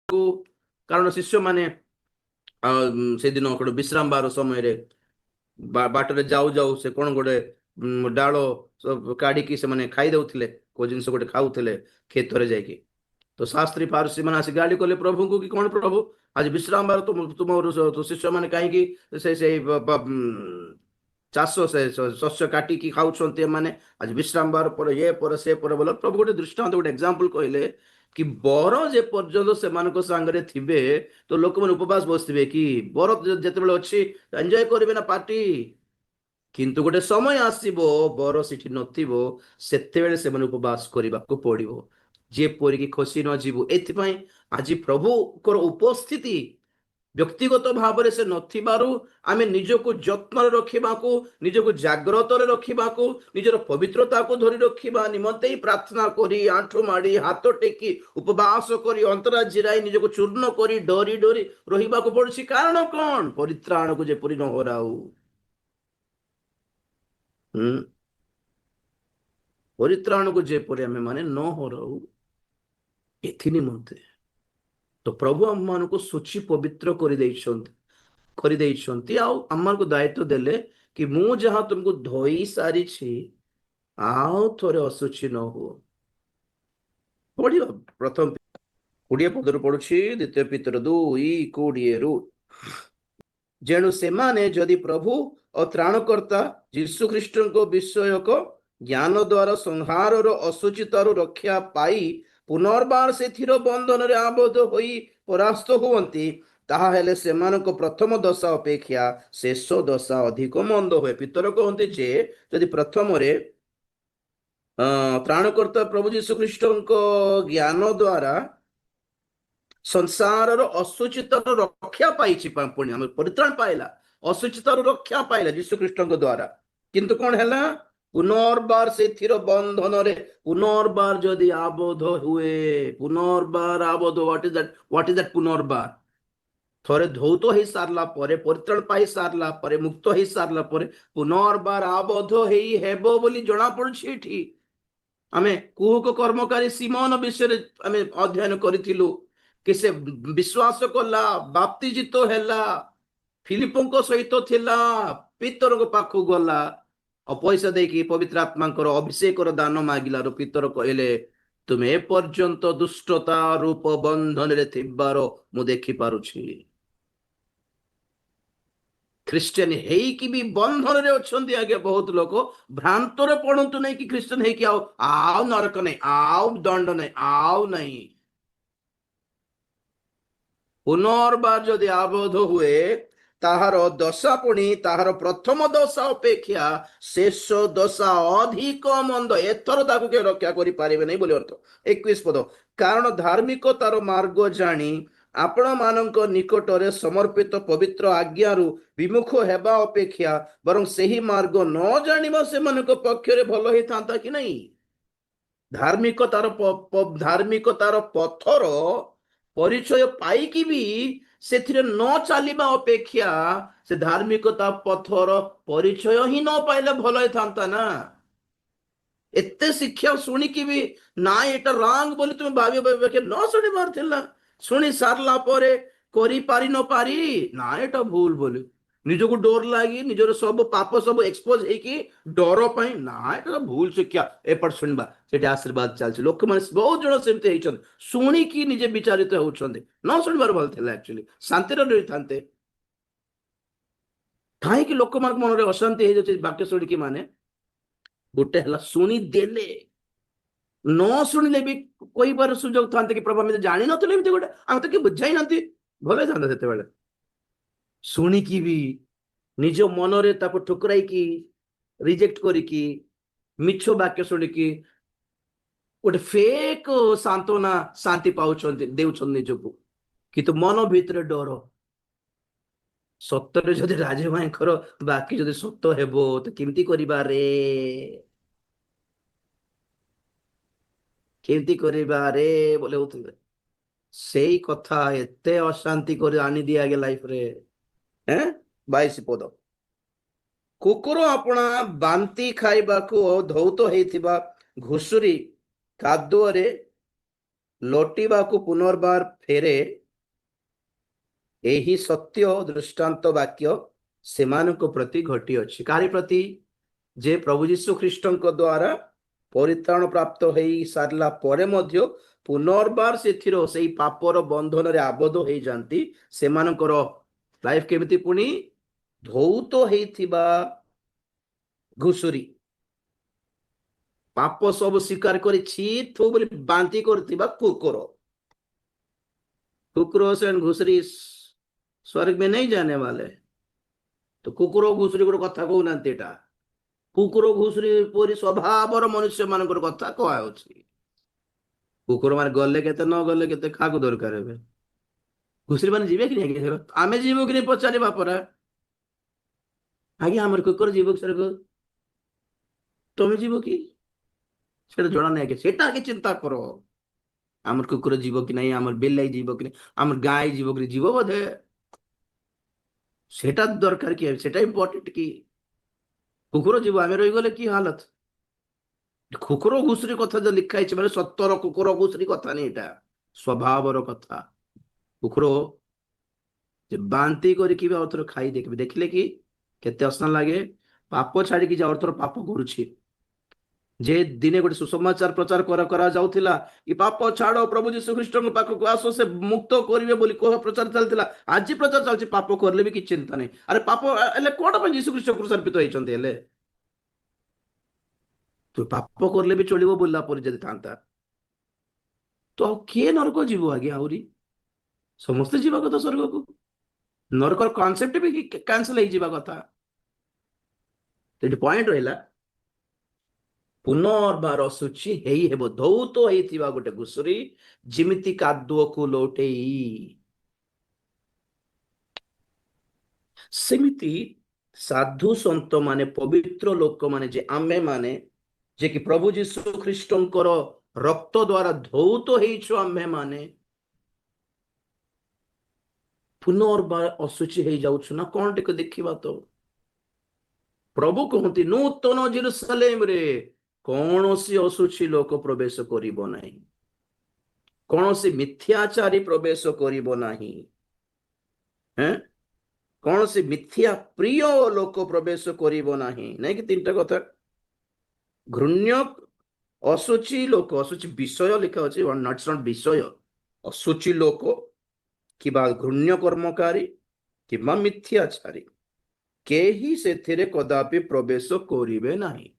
କାରଣ ଶିଷ୍ୟମାନେ ସେଦିନ ଗୋଟେ ବିଶ୍ରାମ ବାର ସମୟରେ ବାଟରେ ଯାଉ ଯାଉ ସେ କଣ ଗୋଟେ ଡାଳ କାଢିକି ସେମାନେ ଖାଇ ଦଉଥିଲେ, କୋଉ ଜିନିଷ ଗୋଟେ ଖାଉଥିଲେ କ୍ଷେତରେ ଯାଇକି। ତ ଶାସ୍ତ୍ରୀ ଫାରୁସୀ ମାନେ ଆସି ଗାଳି କଲେ ପ୍ରଭୁଙ୍କୁ କି କଣ ପ୍ରଭୁ ଆଜି ବିଶ୍ରାମ ବାର ତୁମର ଶିଷ୍ୟମାନେ କାହିଁକି ସେଇ ଚାଷ ସେ ଶସ୍ୟ କାଟିକି ଖାଉଛନ୍ତି, ଏମାନେ ଆଜି ବିଶ୍ରାମ ବାର ପରେ ସେ ପରେ ବୋଲେ ପ୍ରଭୁ ଗୋଟେ ଦୃଷ୍ଟାନ୍ତ ଗୋଟେ ଏକ୍ସାମ୍ପଲ କହିଲେ କି ବର ଯେ ପର୍ଯ୍ୟନ୍ତ ସେମାନଙ୍କ ସାଙ୍ଗରେ ଥିବେ ତ ଲୋକମାନେ ଉପବାସ ବସିଥିବେ କି ବର ଯେତେବେଳେ ଅଛି ଏନ୍ଜୟ କରିବେ ନା ପାର୍ଟି, କିନ୍ତୁ ଗୋଟେ ସମୟ ଆସିବ ବର ସେଠି ନଥିବ, ସେତେବେଳେ ସେମାନେ ଉପବାସ କରିବାକୁ ପଡିବ, ଯେପରିକି ଖସି ନ ଯିବୁ। ଏଥିପାଇଁ ଆଜି ପ୍ରଭୁଙ୍କର ଉପସ୍ଥିତି ବ୍ୟକ୍ତିଗତ ଭାବରେ ସେ ନଥିବାରୁ ଆମେ ନିଜକୁ ଯତ୍ନରେ ରଖିବାକୁ, ନିଜକୁ ଜାଗ୍ରତରେ ରଖିବାକୁ, ନିଜର ପବିତ୍ରତାକୁ ଧରି ରଖିବା ନିମନ୍ତେ ପ୍ରାର୍ଥନା କରି, ଆଣ୍ଠୁ ମାଡ଼ି, ହାତ ଟେକି, ଉପବାସ କରି, ଅନ୍ତରା ଜିରାଇ, ନିଜକୁ ଚୂର୍ଣ୍ଣ କରି, ଡରି ଡରି ରହିବାକୁ ପଡୁଛି। କାରଣ କଣ? ପରିତ୍ରାଣକୁ ଯେପରି ନ ହରାଉ। ପରିତ୍ରାଣକୁ ଯେପରି ଆମେ ମାନେ ନ ହରାଉ, ଏଥି ନିମନ୍ତେ ତ ପ୍ରଭୁ ଆମମାନଙ୍କୁ ସୂଚି ପବିତ୍ର କରିଦେଇଛନ୍ତି ଆଉ ଆମମାନଙ୍କୁ ଦାୟିତ୍ୱ ଦେଲେ କି ମୁଁ ଯାହା ତୁମକୁ ଧୋଇ ସାରିଛି ଆଉ ଥରେ ଅଶୁଚି ନ ହୁଅ। ପଢିବା ପ୍ରଥମ 20 ପଦରୁ ପଡୁଛି, ଦ୍ୱିତୀୟ ପିତର 2:20। ଯେଣୁ ସେମାନେ ଯଦି ପ୍ରଭୁ ଓ ତ୍ରାଣକର୍ତ୍ତା ଯୀଶୁ ଖ୍ରୀଷ୍ଟଙ୍କ ବିଷୟକ ଜ୍ଞାନ ଦ୍ୱାରା ସଂହାରର ଅଶୁଚିତାରୁ ରକ୍ଷା ପାଇ ପୁନର୍ବାର ସେଥିର ବନ୍ଧନରେ ଆବଦ୍ଧ ହୋଇ ପରାସ୍ତ ହୁଅନ୍ତି, ତାହା ହେଲେ ସେମାନଙ୍କ ପ୍ରଥମ ଦଶା ଅପେକ୍ଷା ଶେଷ ଦଶା ଅଧିକ ମନ୍ଦ ହୁଏ। ପିତର କହନ୍ତି ଯେ ଯଦି ପ୍ରଥମରେ ତ୍ରାଣକର୍ତ୍ତା ପ୍ରଭୁ ଯୀଶୁ ଖ୍ରୀଷ୍ଟଙ୍କ ଜ୍ଞାନ ଦ୍ୱାରା ସଂସାରର ଅଶୁଚିତାରୁ ରକ୍ଷା ପାଇଛି, ପୁଣି ଆମେ ପରିତ୍ରାଣ ପାଇଲା, ଅଶୁଚିତାରୁ ରକ୍ଷା ପାଇଲା ଯୀଶୁ ଖ୍ରୀଷ୍ଟଙ୍କ ଦ୍ୱାରା, କିନ୍ତୁ କଣ ହେଲା? ପୁନର୍ବାର ସେଥିର ବନ୍ଧନରେ ପୁନର୍ବାର ଯଦି ଆବଦ୍ଧ ହୁଏ, ପୁନର୍ବାର ଆବଦ୍ଧ, ହ୍ୱାଟ ଇଜ ଦ୍ୟାଟ୍ ପୁନର୍ବାର? ଥରେ ଧୌତ ହେଇ ସାରିଲା ପରେ, ପରିତ୍ରାଣ ପାଇ ସାରିଲା ପରେ, ମୁକ୍ତ ହେଇ ସାରିଲା ପରେ ପୁନର୍ବାର ଆବଦ୍ଧ ହେଇ ହେବ ବୋଲି ଜଣା ପଡୁଛି। ଏଠି ଆମେ କୁହୁକ କର୍ମକାରୀ ସିମୋନ ବିଷୟରେ ଆମେ ଅଧ୍ୟୟନ କରିଥିଲୁ କି ସେ ବିଶ୍ୱାସ କଲା, ବାପ୍ତିଜିତ ହେଲା, ଫିଲିପଙ୍କ ସହିତ ଥିଲା, ପିତରଙ୍କ ପାଖକୁ ଗଲା ଆଉ ପଇସା ଦେଇକି ପବିତ୍ର ଆତ୍ମାଙ୍କର ଅଭିଷେକର ଦାନ ମାଗିଲାରୁ ପିତର କହିଲେ ତୁମେ ଏପର୍ଯ୍ୟନ୍ତ ଦୁଷ୍ଟତା ରୂପ ବନ୍ଧନରେ ଥିବାର ମୁଁ ଦେଖିପାରୁଛି। ଖ୍ରୀଷ୍ଟିଆନ ହେଇକି ବି ବନ୍ଧନରେ ଅଛନ୍ତି ଆଜ୍ଞା ବହୁତ ଲୋକ। ଭ୍ରାନ୍ତରେ ପଡନ୍ତୁ ନାହିଁ କି ଖ୍ରୀଷ୍ଟିଆନ ହେଇକି ଆଉ ନରକ ନାହିଁ, ଆଉ ଦଣ୍ଡ ନାହିଁ, ଆଉ ନାହିଁ। ପୁନର୍ବାର ଯଦି ଆବଦ୍ଧ ହୁଏ ତାହାର ଦଶା ପୁଣି ତାହାର ପ୍ରଥମ ଦଶା ଅପେକ୍ଷା ଶେଷ ଦଶା ଅଧିକ ମନ୍ଦ। ଏଥର ତାକୁ କେହି ରକ୍ଷା କରିପାରିବେ ନାହିଁ ବୋଲି ଅର୍ଥ। 21 ପଦ, କାରଣ ଧାର୍ମିକ ତାର ମାର୍ଗ ଜାଣି ଆପଣ ମାନଙ୍କ ନିକଟରେ ସମର୍ପିତ ପବିତ୍ର ଆଜ୍ଞାରୁ ବିମୁଖ ହେବା ଅପେକ୍ଷା ବରଂ ସେହି ମାର୍ଗ ନ ଜାଣିବା ସେମାନଙ୍କ ପକ୍ଷରେ ଭଲ ହେଇଥାନ୍ତା କି ନାହିଁ? ଧାର୍ମିକ ତାର ପଥର ପରିଚୟ ପାଇକି ବି ସେଥିରେ ନ ଚାଲିବା ଅପେକ୍ଷା ସେ ଧାର୍ମିକତା ପଥର ପରିଚୟ ହିଁ ନ ପାଇଲେ ଭଲ ହେଇଥାନ୍ତା ନା। ଏତେ ଶିକ୍ଷା ଶୁଣିକି ବି ନା ଏଟା ରାଙ୍ଗ ବୋଲି ତୁମେ ଭାବିବ, ନ ଶୁଣିବାର ଥିଲା, ଶୁଣି ସାରିଲା ପରେ କରିପାରି ନ ପାରି ନା ଏଟା ଭୁଲ ବୋଲି ନିଜକୁ ଡର ଲାଗି, ନିଜର ସବୁ ପାପ ସବୁ ଏକ୍ସପୋଜ ହେଇକି ଡର ପାଇଁ ନା ଏଟା ଭୁଲ ଶିକ୍ଷା, ଏପଟ ଶୁଣିବା, ସେଠି ଆଶୀର୍ବାଦ ଚାଲିଛି। ଲୋକମାନେ ବହୁତ ଜଣ ସେମିତି ହେଇଛନ୍ତି, ଶୁଣିକି ନିଜେ ବିଚାରିତ ହେଉଛନ୍ତି, ନ ଶୁଣିବାର ଭଲ ଥିଲା, ଆକ୍ଚୁଆଲି ଶାନ୍ତିରେ ରହିଥାନ୍ତେ। କାହିଁକି ଲୋକମାନଙ୍କ ମନରେ ଅଶାନ୍ତି ହେଇଯାଉଛି ବାକ୍ୟ ଶୁଣିକି? ମାନେ ଗୋଟେ ହେଲା ଶୁଣିଦେଲେ, ନ ଶୁଣିଲେ ବି କହିବାର ସୁଯୋଗ ଥାନ୍ତେ କି ପ୍ରଭୁ ଆମେ ଜାଣିନଥିଲେ, ଏମିତି ଗୋଟେ ଆମେ ତ କି ବୁଝାଇ ନାହାନ୍ତି, ଭଲ ହେଇଥାନ୍ତା। ସେତେବେଳେ ଶୁଣିକି ବି ନିଜ ମନରେ ତାକୁ ଠୁକରାଇକି ରିଜେକ୍ଟ କରିକି ମିଛ ବାକ୍ୟ ଶୁଣିକି ଗୋଟେ ଫେକ୍ ସାନ୍ତ୍ୱନା ଶାନ୍ତି ପାଉଛନ୍ତି, ଦେଉଛନ୍ତି ନିଜକୁ, କିନ୍ତୁ ମନ ଭିତରେ ଡର। ସତରେ ଯଦି ରାଜ ଭାଇଙ୍କର ବାକ୍ୟ ଯଦି ସତ ହେବ ତ କେମିତି କରିବାରେ, କେମିତି କରିବାରେ ବୋଲେ ହଉଥିଲେ। ସେଇ କଥା ଏତେ ଅଶାନ୍ତି କରି ଆଣିଦିଏ ଆଗେ ଲାଇଫରେ। 22 ପଦ, କୁକୁର ଆପଣା ବାନ୍ତି ଖାଇବାକୁ ଧୌତ ହେଇଥିବା ଘୁଷୁରୀ କାଦୁଅରେ ଲୋଟିବାକୁ ପୁନର୍ବାର ଫେରେ, ଏହି ସତ୍ୟ ଦୃଷ୍ଟାନ୍ତ ବାକ୍ୟ ସେମାନଙ୍କ ପ୍ରତି ଘଟିଅଛି। କାରି ପ୍ରତି? ଯେ ପ୍ରଭୁ ଯୀଶୁ ଖ୍ରୀଷ୍ଟଙ୍କ ଦ୍ୱାରା ପରିତ୍ରାଣ ପ୍ରାପ୍ତ ହେଇ ସାରିଲା ପରେ ମଧ୍ୟ ପୁନର୍ବାର ସେଥିର ସେଇ ପାପର ବନ୍ଧନରେ ଆବଦ୍ଧ ହେଇଯାନ୍ତି, ସେମାନଙ୍କର ଲାଇଫ କେମିତି? ପୁଣି ଧୌତ ହେଇଥିବା ଘୁଷୁରୀ, ପାପ ସବୁ ସ୍ୱୀକାର କରି ଛି ଥୁ ବୋଲି ବାନ୍ତି କରିଥିବା କୁକୁର। कुकुर से घुसरी स्वर्ग में नहीं जाने वाले। तो कुकुर घुसरी गोटे कथा कहूना, कुकुर घुसरी परी स्वभाव मनुष्य मान कथा कहुच्छी। कुकुर मान गले के न गले के क्या दरकार है? घुसरी मान जीवे कि नहीं? आम जीव कि नहीं पचार परा आज्ञा आम कुकुर जीव स्वर्ग, तुम जीव कि जना नहीं? सेटा आगे चिंता कर, आम कुकुर जीव कि नहीं, आम बिलाई जीव कि नहीं, आम गाय जीव कि जीव बोधे सेटा दरकार कि सेटा इम्पोर्टेंट कि कुकुर जीव आम रहीगले कि हालत? कुकुर घुसरी कथा जो लिखाई मैंने सतर कुकुर घुसरी कथा नहीं, एटा स्वभावर कथा। कुकुर बांती करके अर्थर खाई देखिए, देखिले कि केते असना लगे, पाप छाड़ी कि अर्थर पाप करुछि। जे दिने गोटे सुसमाचार प्रचार करा जाउथिला कि पाप छाड़, प्रभु यीशु ख्रीष्ट पाखक आसो से मुक्त करिवे बोली कह प्रचार चलतिला। आज प्रचार चलछि पाप करले भी कि चिंता नहीं। अरे पाप एले कोन पे यीशु ख्रीष्ट क्रूसार्पित होइछन्ते? एले तो पाप करले भी चलिबो बोलला पर जदि थांता तो किए नरक जीव? आगे आउरी समस्ते जीवा कथा स्वर्ग को। नरकर कॉन्सेप्ट भी कैंसल हो जीवा कथा। तो पॉइंट रहा पुनर्बार असुची हेई हेबो, धौत होइथिबा गोटे घुसुरी जिमिति कादुओ को लोटेई, सेमिति साधु संत माने पवित्र लोक माने जे आमे माने जे कि प्रभु जीशु ख्रीष्टंकर रक्त द्वारा धौत होइछु, आमे माने पुनर्बार असुची हेई जाउछु ना कोन टिक देखिबा। तो प्रभु कहते नूतन जेरुसलेम रे कौन सी असुची लोक प्रवेश करिबो नाही, कौन सी मिथ्याचारी प्रवेश करिबो नाही, हैं कौन सी मिथ्या प्रिय लोक प्रवेश करिबो नाही। नहीं कि तीनटा कथा घृण्य असुची लोक, असुची विषय लिखा अछि, नॉट विषय, असुची लोक कि घृण्य कर्मकारी कि मिथ्याचारी केही सेथिरे कदापि प्रवेश करिबे नाही।